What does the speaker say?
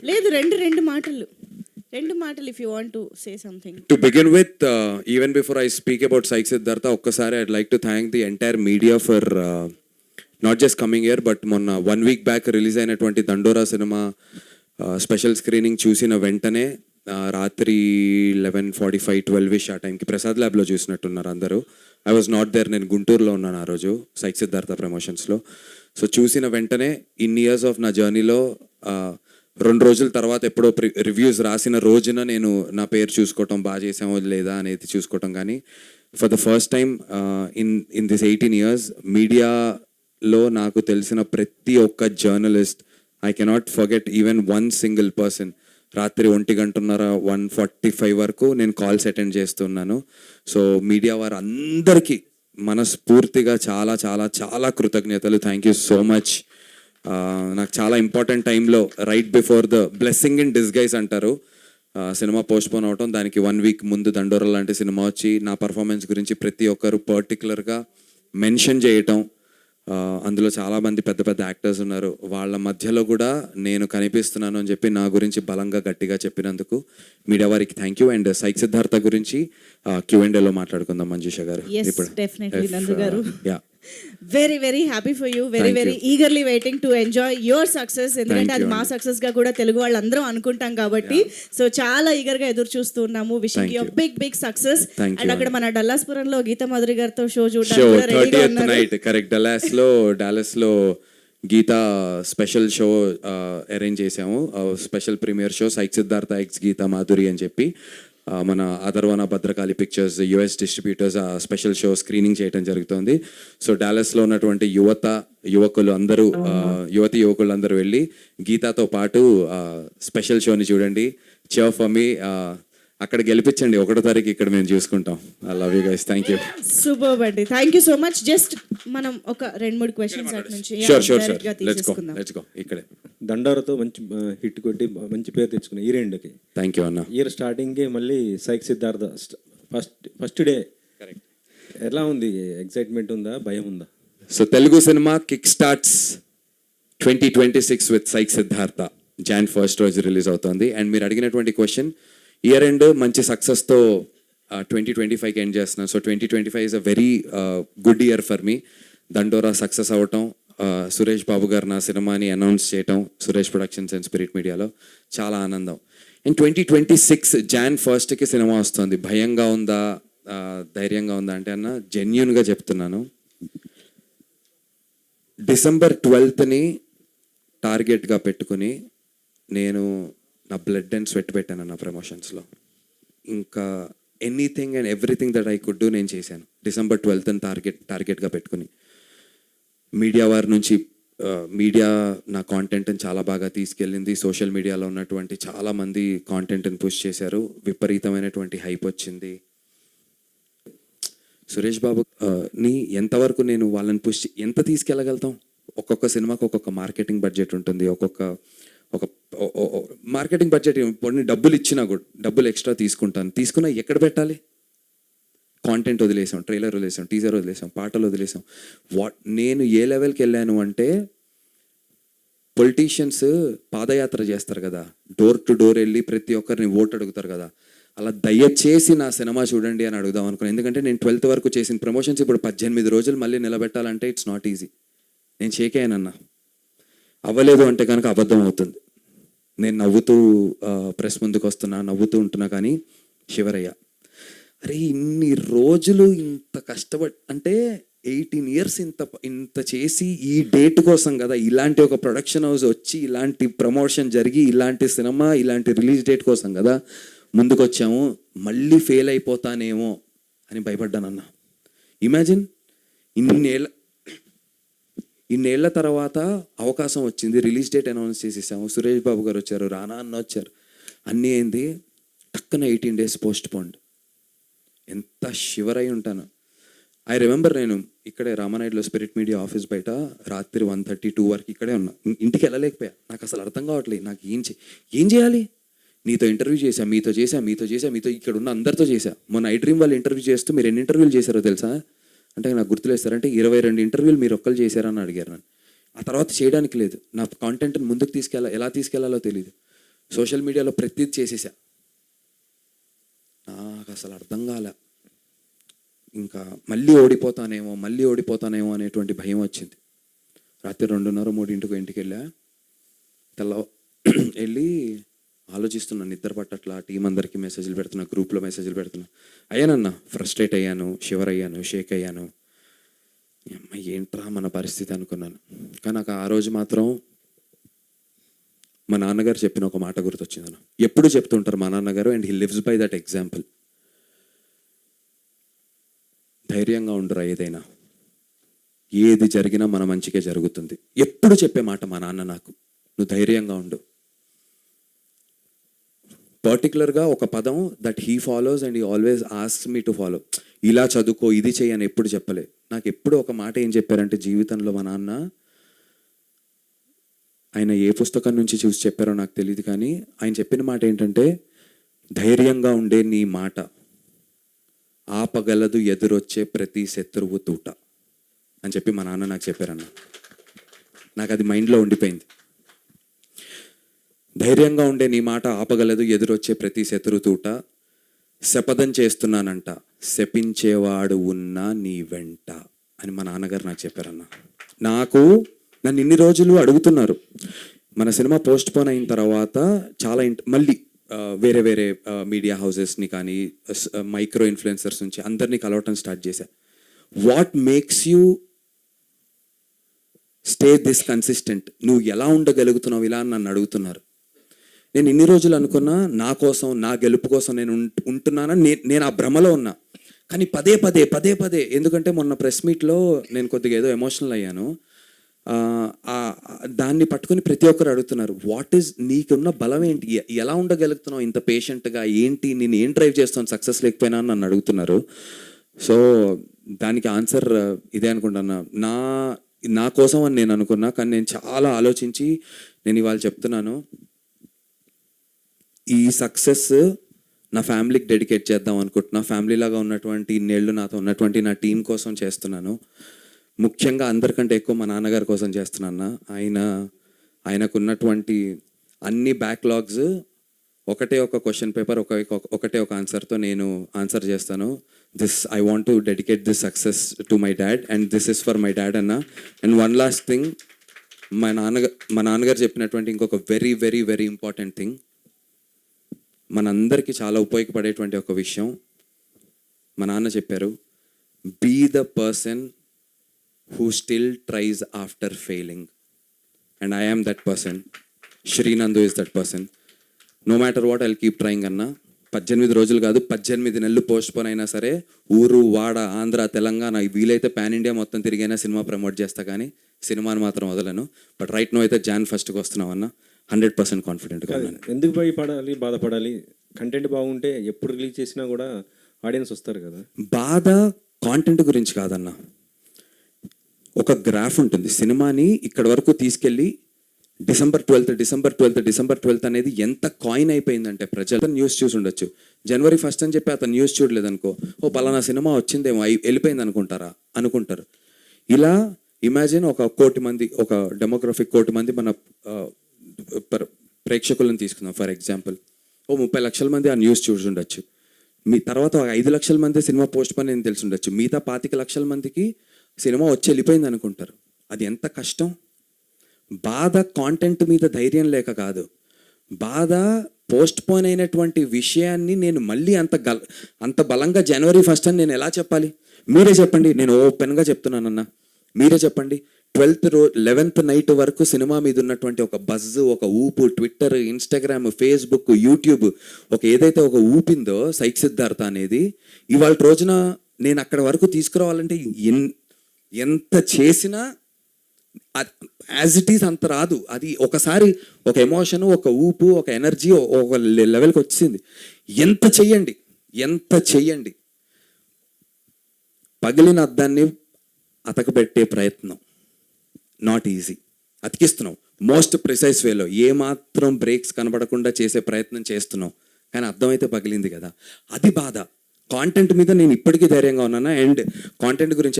లేదు రెండు మాటలు if you want to say something. To begin with, even before I speak about Sai Siddhartha, ఒక్కసారి I'd like to thank the entire media for not just coming here, but మొన్న 1 week back release అయినటువంటి దండోరా cinema special screening చూసిన వెంటనే రాత్రి 11:45 12ish ఆ టైంకి ప్రసాద్ ల్యాబ్లో చూసినట్టున్నారు అందరూ. ఐ వాజ్ నాట్ దేర్, నేను గుంటూరులో ఉన్నాను ఆ రోజు సై సిద్ధార్థ ప్రమోషన్స్లో. సో చూసిన వెంటనే ఇన్ ఇయర్స్ ఆఫ్ నా జర్నీలో 2 రోజుల తర్వాత ఎప్పుడో రివ్యూస్ రాసిన రోజున నేను నా పేరు చూసుకోవటం, బాగా చేసామో లేదా అనేది చూసుకోవటం. కానీ for the first time in this 18 years మీడియాలో నాకు తెలిసిన ప్రతి ఒక్క journalist, I cannot forget even one single person. రాత్రి 1:45 వరకు నేను కాల్స్ అటెండ్ చేస్తున్నాను. సో మీడియా వారు అందరికీ మనస్ఫూర్తిగా చాలా చాలా చాలా కృతజ్ఞతలు. Thank you so much. నాకు చాలా ఇంపార్టెంట్ టైంలో right before the blessing in disguise అంటారు, సినిమా పోస్ట్పోన్ అవటం, దానికి 1 week ముందు దండోరా లాంటి సినిమా వచ్చి నా పర్ఫార్మెన్స్ గురించి ప్రతి ఒక్కరు పర్టికులర్గా మెన్షన్ చేయటం. అందులో చాలామంది పెద్ద పెద్ద యాక్టర్స్ ఉన్నారు, వాళ్ళ మధ్యలో కూడా నేను కనిపిస్తున్నాను అని చెప్పి నా గురించి బలంగా గట్టిగా చెప్పినందుకు మీడియా వారికి థ్యాంక్ యూ. అండ్ సై సిద్ధార్థ గురించి Q&Aలో మాట్లాడుకుందాం మంజుష గారు. Very happy for you, very eagerly waiting to enjoy your success. ఎందుకంటే అది మా సక్సెస్ గా కూడా తెలుగు వాళ్ళు అందరం అనుకుంటాం కాబట్టి. సో చాలా ఈగర్ గా ఎదురు చూస్తున్నాము. Wishing you big success. And అక్కడ మన డల్లాస్పురంలో గీతా మాధురి గారితో షో చూడడానికి డాలస్ లో గీతా స్పెషల్ షో అరేంజ్ చేసాము. స్పెషల్ ప్రీమియర్ షో సై సిద్ధార్థ ఎక్స్ గీతా మాధురి అని చెప్పి మన Atharvana Bhadrakali pictures US distributors ఆ స్పెషల్ షో స్క్రీనింగ్ చేయడం జరుగుతుంది. సో డాలస్లో ఉన్నటువంటి యువకులు అందరూ యువకులు అందరూ వెళ్ళి గీతాతో పాటు స్పెషల్ షోని చూడండి. cheer for me. అక్కడ గెలిపించండి 1వ తారీఖు, ఇక్కడ మేము చూసుకుంటాం. I love you guys. Thank you. Super అండి, thank you so much. Just మనం ఒక 2-3 క్వశ్చన్స్ అట్ నుంచి లెట్స్ గో. ఇక్కడే దండోరాతో మంచి హిట్ కొట్టి మంచి పేరు తెచ్చుకున్నాయి ఈ రెండుకి. థ్యాంక్ యూ అన్న. ఇయర్ స్టార్టింగ్కి మళ్ళీ సై సిద్ధార్థ ఫస్ట్ డే ఎలా ఉంది? ఎక్సైట్మెంట్ ఉందా, భయం ఉందా? So Telugu cinema kick starts 2026 with Sai Siddhartha. Jan 1st రోజు రిలీజ్ అవుతుంది. అండ్ మీరు అడిగినటువంటి క్వశ్చన్, ఇయర్ ఎండ్ మంచి సక్సెస్తో 2025కి ఎండ్ చేస్తున్నాను. So 2025 is a very good year for me. దండోరా సక్సెస్ అవ్వటం, సురేష్ బాబు గారు నా సినిమాని అనౌన్స్ చేయటం సురేష్ ప్రొడక్షన్స్ అండ్ స్పిరిట్ మీడియాలో చాలా ఆనందం. అండ్ 2026 Jan 1st సినిమా వస్తుంది. భయంగా ఉందా, ధైర్యంగా ఉందా అంటే అన్న జెన్యూన్గా చెప్తున్నాను, December 12th టార్గెట్గా పెట్టుకుని నేను నా బ్లడ్ అండ్ స్వెట్ పెట్టాను నా ప్రమోషన్స్లో. ఇంకా anything and everything that I could do నేను చేశాను. December 12th టార్గెట్గా పెట్టుకుని మీడియా వారి నుంచి మీడియా నా కాంటెంట్ని చాలా బాగా తీసుకెళ్ళింది. సోషల్ మీడియాలో ఉన్నటువంటి చాలామంది కాంటెంట్ని పుష్ చేశారు. విపరీతమైనటువంటి హైప్ వచ్చింది. సురేష్ బాబు ని ఎంతవరకు నేను వాళ్ళని పుష్ ఎంత తీసుకెళ్ళగలుగుతాం? ఒక్కొక్క సినిమాకి ఒక్కొక్క మార్కెటింగ్ బడ్జెట్ ఉంటుంది. ఒక మార్కెటింగ్ బడ్జెట్ కొన్ని డబ్బులు ఇచ్చినా కూడా డబ్బులు ఎక్స్ట్రా తీసుకున్నా ఎక్కడ పెట్టాలి? కాంటెంట్ వదిలేసాం, ట్రైలర్ వదిలేసాం, టీజర్ వదిలేసాం, పాటలు వదిలేసాం. నేను ఏ లెవెల్కి వెళ్ళాను అంటే, పొలిటీషియన్స్ పాదయాత్ర చేస్తారు కదా, డోర్ టు డోర్ వెళ్ళి ప్రతి ఒక్కరిని ఓటు అడుగుతారు కదా, అలా దయచేసి నా సినిమా చూడండి అని అడుగుదాం అనుకున్నాను. ఎందుకంటే నేను 12th వరకు చేసిన ప్రమోషన్స్ ఇప్పుడు 18 రోజులు మళ్ళీ నిలబెట్టాలంటే ఇట్స్ నాట్ ఈజీ. నేను షేక్ అయ్యానన్నా, అవ్వలేదు అంటే కనుక అబద్ధం అవుతుంది. నేను నవ్వుతూ ప్రెస్ ముందుకు వస్తున్నా, నవ్వుతూ ఉంటున్నా, కానీ శివరయ్య అరే ఇన్ని రోజులు ఇంత కష్టపడి అంటే 18 years ఇంత చేసి ఈ డేట్ కోసం కదా, ఇలాంటి ఒక ప్రొడక్షన్ హౌస్ వచ్చి ఇలాంటి ప్రమోషన్ జరిగి ఇలాంటి సినిమా ఇలాంటి రిలీజ్ డేట్ కోసం కదా ముందుకు వచ్చాము. మళ్ళీ ఫెయిల్ అయిపోతానేమో అని భయపడ్డానన్న. ఇమాజిన్ ఇన్నేళ్ల తర్వాత అవకాశం వచ్చింది, రిలీజ్ డేట్ అనౌన్స్ చేసేసాము, సురేష్ బాబు గారు వచ్చారు, రానా అన్న వచ్చారు, అన్నీ అయింది. టక్కున 18 days పోస్ట్ పోండ్. ఎంత షివర్ అయి ఉంటాను. ఐ రిమెంబర్ నేను ఇక్కడే రామానాయుడులో స్పిరిట్ మీడియా ఆఫీస్ బయట రాత్రి 1:30-2 వరకు ఇక్కడే ఉన్నా. ఇంటికి వెళ్ళలేకపోయా. నాకు అసలు అర్థం కావట్లేదు నాకు ఏం చేయాలి. నీతో ఇంటర్వ్యూ చేశా, మీతో ఇక్కడ ఉన్న అందరితో చేశా. మొన్న ఐ డ్రీమ్ వాళ్ళు ఇంటర్వ్యూ చేస్తూ మీరు ఎన్ని ఇంటర్వ్యూలు చేశారో తెలుసా అంటే నాకు గుర్తులేస్తారంటే 22 ఇంటర్వ్యూలు మీరు ఒక్కరు చేశారని అడిగారు నన్ను. ఆ తర్వాత చేయడానికి లేదు. నా కాంటెంట్ని ముందుకు ఎలా తీసుకెళ్లాలో తెలియదు. సోషల్ మీడియాలో ప్రతిదీ చేసేసా. నాకు అసలు అర్థం కాలే. ఇంకా మళ్ళీ ఓడిపోతానేమో అనేటువంటి భయం వచ్చింది. రాత్రి 2:30-3 ఇంటికి వెళ్ళా. వెళ్ళి ఆలోచిస్తున్నాను, నిద్ర పట్టట్లా, టీం అందరికీ మెసేజ్లు పెడుతున్నా, గ్రూప్లో మెసేజ్లు పెడుతున్నా. అయ్యానన్నా, ఫ్రస్ట్రేట్ అయ్యాను, షివర్ అయ్యాను, షేక్ అయ్యాను. అమ్మ ఏంట్రా మన పరిస్థితి అనుకున్నాను. కానీ నాకు ఆ రోజు మాత్రం మా నాన్నగారు చెప్పిన ఒక మాట గుర్తొచ్చింది అన్న. ఎప్పుడు చెప్తుంటారు మా నాన్నగారు, and he lives by that example. ధైర్యంగా ఉండురా, ఏది జరిగినా మన మంచికే జరుగుతుంది. ఎప్పుడు చెప్పే మాట మా నాన్న నాకు, నువ్వు ధైర్యంగా ఉండు. పర్టికులర్గా ఒక పదం that he follows and he always asks me to follow. ఇలా చదువుకో, ఇది చెయ్యి అని ఎప్పుడు చెప్పలే. నాకు ఎప్పుడు ఒక మాట ఏం చెప్పారంటే జీవితంలో మా నాన్న, ఆయన ఏ పుస్తకం నుంచి చూసి చెప్పారో నాకు తెలియదు, కానీ ఆయన చెప్పిన మాట ఏంటంటే, ధైర్యంగా ఉండే నీ మాట ఆపగలదు ఎదురొచ్చే ప్రతి శత్రువు తూట అని చెప్పి మా నాన్న నాకు చెప్పారన్న. నాకు అది మైండ్లో ఉండిపోయింది. ధైర్యంగా ఉండే నీ మాట ఆపగలదు ఎదురొచ్చే ప్రతి శత్రు తూట, శపథం చేస్తున్నానంట శపించేవాడు ఉన్నా నీ వెంట అని మా నాన్నగారు నాకు చెప్పారన్న. నన్ను ఇన్ని రోజులు అడుగుతున్నారు. మన సినిమా పోస్ట్ పోన్ అయిన తర్వాత చాలా మళ్ళీ వేరే మీడియా హౌసెస్ని కానీ మైక్రో ఇన్ఫ్లుయెన్సర్స్ నుంచి అందరినీ కలవటం స్టార్ట్ చేశా. What makes you stay this consistent, నువ్వు ఎలా ఉండగలుగుతున్నావు ఇలా అని నన్ను అడుగుతున్నారు. నేను ఇన్ని రోజులు అనుకున్నా నా కోసం, నా గెలుపు కోసం నేను ఉంటున్నానని నేను ఆ భ్రమలో ఉన్నా. కానీ పదే పదే ఎందుకంటే మొన్న ప్రెస్ మీట్లో నేను కొద్దిగా ఏదో ఎమోషనల్ అయ్యాను. దాన్ని పట్టుకుని ప్రతి ఒక్కరు అడుగుతున్నారు, వాట్ ఈజ్ నీకున్న బలం ఏంటి, ఎలా ఉండగలుగుతున్నావు ఇంత పేషెంట్గా, ఏంటి నేను ఏం డ్రైవ్ చేస్తాను సక్సెస్ లేకపోయినా అని నన్ను అడుగుతున్నారు. సో దానికి ఆన్సర్ ఇదే అనుకుంటున్నా. నా కోసం అని నేను అనుకున్నా, కానీ నేను చాలా ఆలోచించి నేను ఇవాళ చెప్తున్నాను, ఈ సక్సెస్ నా ఫ్యామిలీకి డెడికేట్ చేద్దాం అనుకుంటున్నా. ఫ్యామిలీలాగా ఉన్నటువంటి ఇన్నేళ్ళు నాతో ఉన్నటువంటి నా టీం కోసం చేస్తున్నాను. ముఖ్యంగా అందరికంటే ఎక్కువ మా నాన్నగారి కోసం చేస్తున్నాను. ఆయనకున్నటువంటి అన్ని బ్యాక్లాగ్స్ ఒకటే ఒక క్వశ్చన్ పేపర్, ఒకటే ఒక ఆన్సర్తో నేను ఆన్సర్ చేస్తాను. I want to dedicate this success to my dad and this is for my dad అన్న. అండ్ వన్ లాస్ట్ థింగ్, మా నాన్నగారు చెప్పినటువంటి ఇంకొక very very very important thing, మనందరికీ చాలా ఉపయోగపడేటువంటి ఒక విషయం మా నాన్న చెప్పారు, be the person who still tries after failing, and I am that person. Shri Nandu is that person. No matter what, I'll keep trying అన్న. 18 రోజులు కాదు, 18 నెలలు పోస్ట్ పోన్ అయినా సరే, ఊరు వాడ ఆంధ్ర తెలంగాణ వీలైతే పాన్ ఇండియా మొత్తం తిరిగైనా సినిమా ప్రమోట్ చేస్తా, కానీ సినిమాని మాత్రం వదలను. బట్ రైట్ నో అయితే Jan 1st వస్తున్నాం అన్న. 100% కాన్ఫిడెంట్గా ఉన్నాను. ఎందుకు భయపడాలి, బాధపడాలి? కంటెంట్ బాగుంటే ఎప్పుడు రిలీజ్ చేసినా కూడా ఆడియన్స్ వస్తారు కదా. బాధ కాంటెంట్ గురించి కాదన్న. ఒక గ్రాఫ్ ఉంటుంది, సినిమాని ఇక్కడ వరకు తీసుకెళ్ళి December 12th అనేది ఎంత కాయిన్ అయిపోయిందంటే, ప్రజలు న్యూస్ చూసి ఉండొచ్చు. January 1st అని చెప్పి అతను న్యూస్ చూడలేదనుకో, ఓ పలానా సినిమా వచ్చిందేమో వెళ్ళిపోయింది అనుకుంటారు. ఇలా ఇమాజిన్ ఒక 1 కోటి మంది, ఒక డెమోగ్రఫిక్ 1 కోటి మంది మన ప్రేక్షకులను తీసుకుందాం ఫర్ ఎగ్జాంపుల్. ఓ 30 లక్షల మంది ఆ న్యూస్ చూసి ఉండొచ్చు. మీ తర్వాత 5 లక్షల మంది సినిమా పోస్ట్ పోన్ అని తెలిసి ఉండొచ్చు. మిగతా 25 లక్షల మందికి సినిమా వచ్చి వెళ్ళిపోయింది అనుకుంటారు. అది ఎంత కష్టం. బాధ కాంటెంట్ మీద ధైర్యం లేక కాదు, బాధ పోస్ట్ పోన్ అయినటువంటి విషయాన్ని నేను మళ్ళీ అంత బలంగా January 1st అని నేను ఎలా చెప్పాలి? మీరే చెప్పండి. నేను ఓపెన్గా చెప్తున్నానన్నా, మీరే చెప్పండి. 11th నైట్ వరకు సినిమా మీద ఉన్నటువంటి ఒక బజ్, ఒక ఊపు, ట్విట్టర్, ఇన్స్టాగ్రామ్, ఫేస్బుక్, యూట్యూబ్, ఏదైతే ఒక ఊపిందో సైక్ సిద్ధార్థ అనేది, ఇవాళ రోజున నేను అక్కడ వరకు తీసుకురావాలంటే ఎంత చేసినా యాజ్ ఇట్ ఈస్ అంత రాదు. అది ఒకసారి ఒక ఎమోషన్, ఒక ఊపు, ఒక ఎనర్జీ ఒక లెవెల్కి వచ్చింది. ఎంత చెయ్యండి, పగిలిన అద్దాన్ని అతకబెట్టే ప్రయత్నం నాట్ ఈజీ. అతికిస్తున్నాం మోస్ట్ ప్రిసైజ్ వేలో, ఏమాత్రం బ్రేక్స్ కనబడకుండా చేసే ప్రయత్నం చేస్తున్నాం, కానీ అర్థమైతే పగిలింది కదా. అది బాధ. కాంటెంట్ మీద నేను ఇప్పటికీ ధైర్యంగా ఉన్నాను. అండ్ కాంటెంట్ గురించి